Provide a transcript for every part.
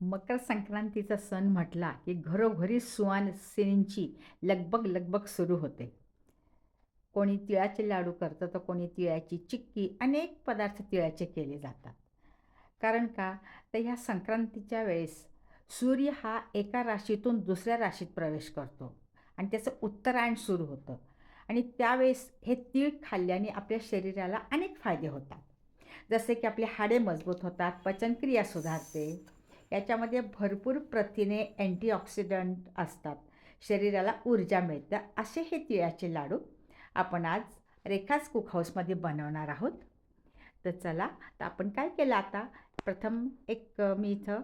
मकर संक्रांतीचा सण म्हटला की घरोघरी सुवासिनींची लगबग लगबग सुरू होते. कोणी तिळाचे लाडू करतं तर कोणी तिळाची चिक्की, अनेक पदार्थ तिळाचे केले जातात. कारण का, तर ह्या संक्रांतीच्या वेळेस सूर्य हा एका राशीतून दुसऱ्या राशीत प्रवेश करतो आणि त्याचं उत्तरायण सुरू होतं. आणि त्यावेळेस हे तीळ खाल्ल्याने आपल्या शरीराला अनेक फायदे होतात. जसे की आपली हाडे मजबूत होतात, पचनक्रिया सुधारते, याच्यामध्ये भरपूर प्रथिने, अँटीऑक्सिडंट असतात, शरीराला ऊर्जा मिळते. असे हे तिळाचे लाडू आपण आज रेखाच कुक हाऊसमध्ये बनवणार आहोत. तर चला, तर आपण काय केलं आता, प्रथम मी इथं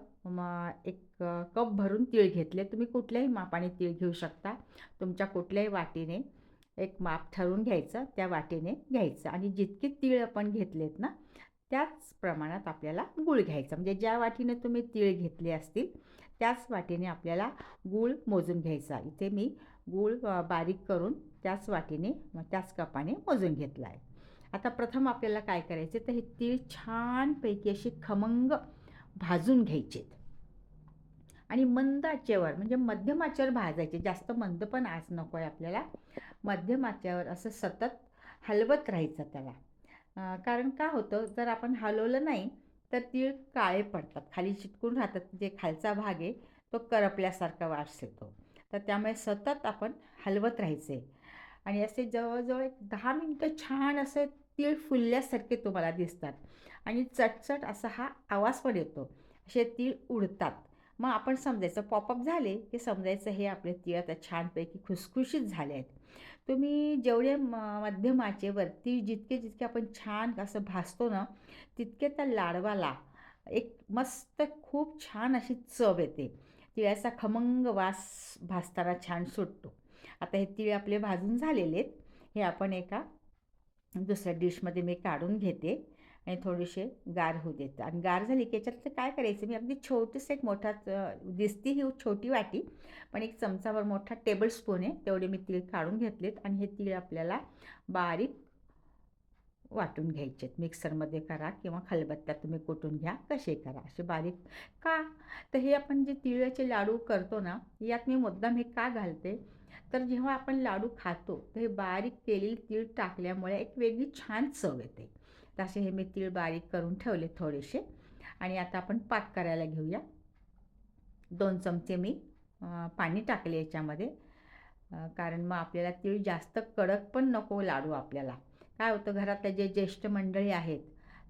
कप भरून तीळ घेतले. तुम्ही कुठल्याही मापाने तीळ घेऊ शकता. तुमच्या कुठल्याही वाटीने एक माप ठरवून घ्यायचं, त्या वाटीने घ्यायचं आणि जितके तीळ आपण घेतलेत ना, त्याच प्रमाणात आपल्याला गूळ घ्यायचा. म्हणजे ज्या वाटीने तुम्ही तीळ घेतले असतील त्याच वाटीने आपल्याला गूळ मोजून घ्यायचा. इथे मी गूळ बारीक करून त्याच वाटीने त्याच कपाने मोजून घेतला आहे. आता प्रथम आपल्याला काय करायचे, तर हे तीळ छानपैकी अशी खमंग भाजून घ्यायचेत आणि मंद आचेवर, म्हणजे मध्यम आचेवर भाजायचे. जास्त मंद पण आज नको आहे आपल्याला, मध्यम आचेवर असं सतत हलवत राहायचं त्याला. कारण का होतं, जर आपण हलवलं नाही तर तीळ काळे पडतात, खाली चिटकून राहतात. जे खालचा भाग आहे तो करपल्यासारखा वास येतो. तर त्यामुळे सतत आपण हलवत राहायचे आणि असे जवळजवळ एक 10 मिनटं छान असे तीळ फुलल्यासारखे तुम्हाला दिसतात आणि चटचट असा हा आवाज पण येतो. असे तीळ उडतात. मग आपण समजायचं पॉपअप झाले की समजायचं हे आपले तीळ आता छानपैकी खुसखुशीत झाले आहेत. तुम्ही जेवढे मध्यम आचेवरती जितके जितके आपण छान असं भाजतो ना, तितके त्या लाडवाला एक मस्त खूप छान अशी चव येते. तिळाचा खमंग वास भाजताना छान सुटतो. आता हे तीळ आपले भाजून झालेले आहेत. हे आपण एका दुसऱ्या डिशमध्ये मी काढून घेते आणि थोडेसे गार होऊ देते. आणि गार झाली की याच्यात काय करायचं, मी अगदी छोटंसं एक मोठा दिसती ही छोटी वाटी, पण एक चमचाभर मोठा टेबल स्पून आहे तेवढे मी तीळ काढून घेतलेत आणि हे तीळ आपल्याला बारीक वाटून घ्यायचे. मिक्सरमध्ये करा किंवा खलबत्त्यात तुम्ही कुटून घ्या, कसे करा असे बारीक. का, तर हे आपण जे तिळाचे लाडू करतो ना, यात मी मुद्दाम हे का घालते, तर जेव्हा आपण लाडू खातो तर हे बारीक केलेले तीळ टाकल्यामुळे एक वेगळी छान चव येते. तर असे हे मी तीळ बारीक करून ठेवले थोडेसे. आणि आता आपण पाक करायला घेऊया. 2 चमचे मी पाणी टाकले याच्यामध्ये, कारण मग आपल्याला तीळ जास्त कडक पण नको लाडू आपल्याला. काय होतं, घरातले जे ज्येष्ठ मंडळी आहेत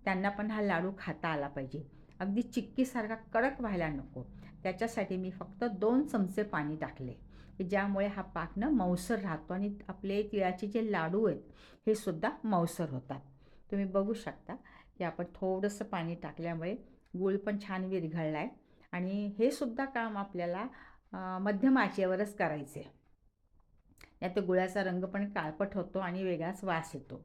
त्यांना पण हा लाडू खाता आला पाहिजे. अगदी चिक्कीसारखा कडक व्हायला नको. त्याच्यासाठी मी फक्त 2 चमचे पाणी टाकले, की ज्यामुळे हा पाक ना मऊसर राहतो आणि आपले तिळाचे जे लाडू आहेत हे सुद्धा मऊसर होतात. तुम्ही बघू शकता की आपण थोडंसं पाणी टाकल्यामुळे गूळ पण छान विरघळला आहे आणि हे सुद्धा काम आपल्याला मध्यम आचेवरच करायचे. नाही तर गुळाचा रंग पण काळपट होतो आणि वेगळाच वास येतो.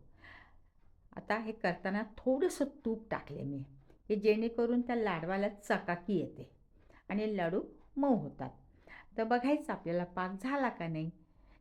आता हे करताना थोडंसं तूप टाकले मी, की जेणेकरून त्या लाडवाला चकाकी येते आणि लाडू मऊ होतात. तर बघायचं आपल्याला पाक झाला का नाही.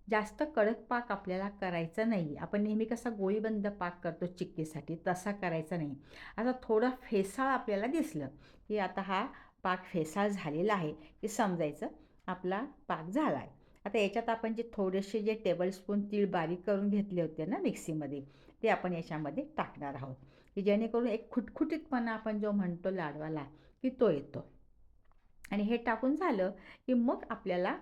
जास्त कडक पाक आपल्याला करायचा नाही. आपण नेहमी कसा गोळीबंद पाक करतो चिक्कीसाठी, तसा करायचा नाही. आता थोडं फेसाळ आपल्याला दिसलं की आता हा पाक फेसाळ झालेला आहे, की समजायचं आपला पाक झाला आहे. आता याच्यात आपण जे थोडेसे जे टेबलस्पून तीळ बारीक करून घेतले होते ना मिक्सीमध्ये, ते आपण याच्यामध्ये टाकणार आहोत, की जेणेकरून एक खुटखुटीतपणा आपण जो म्हणतो लाडवाला, की तो येतो. आणि हे टाकून झालं की मग आपल्याला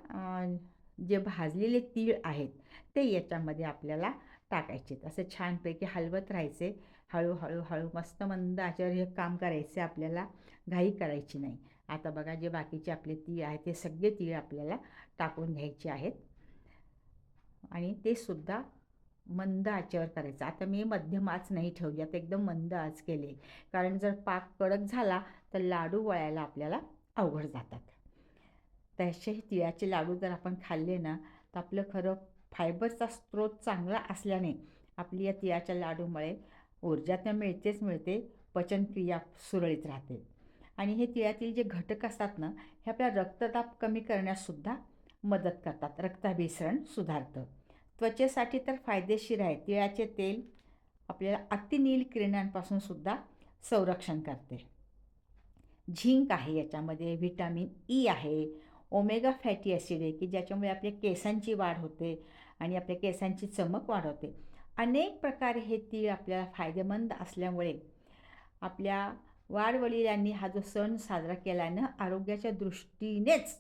जे भाजलेले तीळ आहेत ते याच्यामध्ये आपल्याला टाकायचे. असं छानपैकी हलवत राहायचे. हळूहळू हळू मस्त मंद आचेवर हे काम करायचे आपल्याला, घाई करायची नाही. आता बघा, जे बाकीचे आपले तीळ आहेत ते सगळे तीळ आपल्याला टाकून घ्यायचे आहेत आणि ते सुद्धा मंद आचेवर करायचं. आता मी मध्यम आच नाही ठेवली, आता एकदम मंद आच केली, कारण जर पाक कडक झाला तर लाडू वळायला आपल्याला अवघड जातात. तसे तिळाचे लाडू जर आपण खाल्ले ना, तर आपलं खरं फायबरचा स्रोत चांगला असल्याने आपली या तिळाच्या लाडूमुळे ऊर्जा तर मिळतेच मिळते, पचनक्रिया सुरळीत राहते. आणि हे तिळातील जे घटक असतात ना, हे आपला रक्तदाब कमी करण्याससुद्धा मदत करतात, रक्ताभिसरण सुधारतं. त्वचेसाठी तर फायदेशीर आहे. तिळाचे तेल आपल्याला अतिनील किरणांपासून सुद्धा संरक्षण करते. झिंक आहे याच्यामध्ये, व्हिटॅमिन ई आहे, ओमेगा फॅटी ॲसिड आहे की ज्याच्यामुळे आपल्या केसांची वाढ होते आणि आपल्या केसांची चमक वाढवते. अनेक प्रकारे हे तीळ आपल्याला फायदेमंद असल्यामुळे आपल्या वाडवडिलांनी हा जो सण साजरा केल्यानं आरोग्याच्या दृष्टीनेच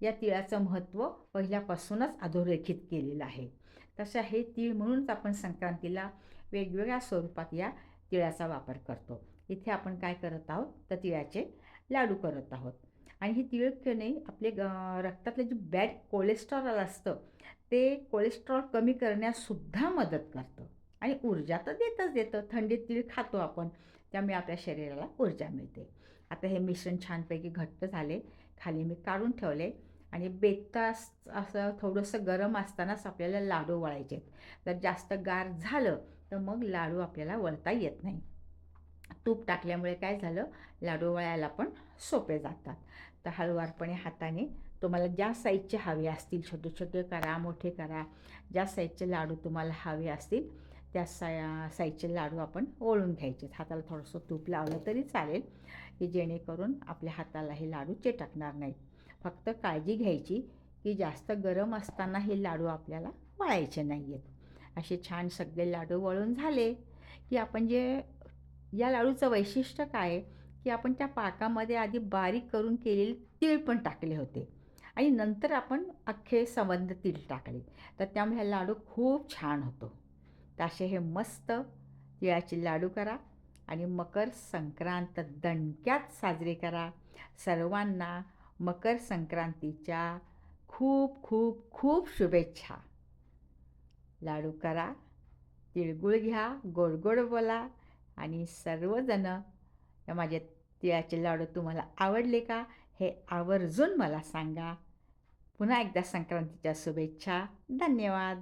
या तिळाचं महत्त्व पहिल्यापासूनच अधोरेखित केलेलं आहे. तसं हे तीळ म्हणूनच आपण संक्रांतीला वेगवेगळ्या स्वरूपात या तिळाचा वापर करतो. इथे आपण काय करत आहोत तर तिळाचे लाडू करत आहोत. आणि ही तीळ की नाही आपले रक्तातलं जे बॅड कोलेस्ट्रॉल असतं ते कोलेस्ट्रॉल कमी करण्यासुद्धा मदत करतं. आणि ऊर्जा तर देतच देतं. थंडीत तीळ खातो आपण, त्यामुळे आपल्या शरीराला ऊर्जा मिळते. आता हे मिश्रण छानपैकी घट्ट झाले, खाली मी काढून ठेवले आणि बेतास असं थोडंसं गरम असतानाच आपल्याला लाडू वळायचे. जर जास्त गार झालं तर मग लाडू आपल्याला वळता येत नाही. तूप टाकल्यामुळे काय झालं, लाडू वळायला पण सोपे जातात. तर हळुवारपणे हाताने तुम्हाला ज्या साईजचे हवे असतील, छोटे छोटे करा, मोठे करा, ज्या साईजचे लाडू तुम्हाला हवे असतील त्या साईजचे लाडू आपण वळून घ्यायचे. हाताला थोडंसं तूप लावलं तरी चालेल की जेणेकरून आपल्या हाताला हे लाडू चेटकणार नाहीत. फक्त काळजी घ्यायची की जास्त गरम असताना हे लाडू आपल्याला वळायचे नाही आहेत. असे छान सगळे लाडू वळून झाले की आपण जे या लाडूचं वैशिष्ट्य काय आहे की आपण त्या पाकामध्ये आधी बारीक करून केलेले तीळ पण टाकले होते आणि नंतर आपण अख्खे संबंध तीळ टाकले, तर त्यामुळे हा लाडू खूप छान होतो. तर असे हे मस्त तिळाचे लाडू करा आणि मकर संक्रांत दणक्यात साजरी करा. सर्वांना मकर संक्रांतीच्या खूप खूप खूप शुभेच्छा. लाडू करा, तिळगुळ घ्या, गोड गोड बोला आणि सर्वजण माझे तिळाचे लाडू तुम्हाला आवडले का हे आवर्जून मला सांगा. पुन्हा एकदा संक्रांतीच्या शुभेच्छा. धन्यवाद.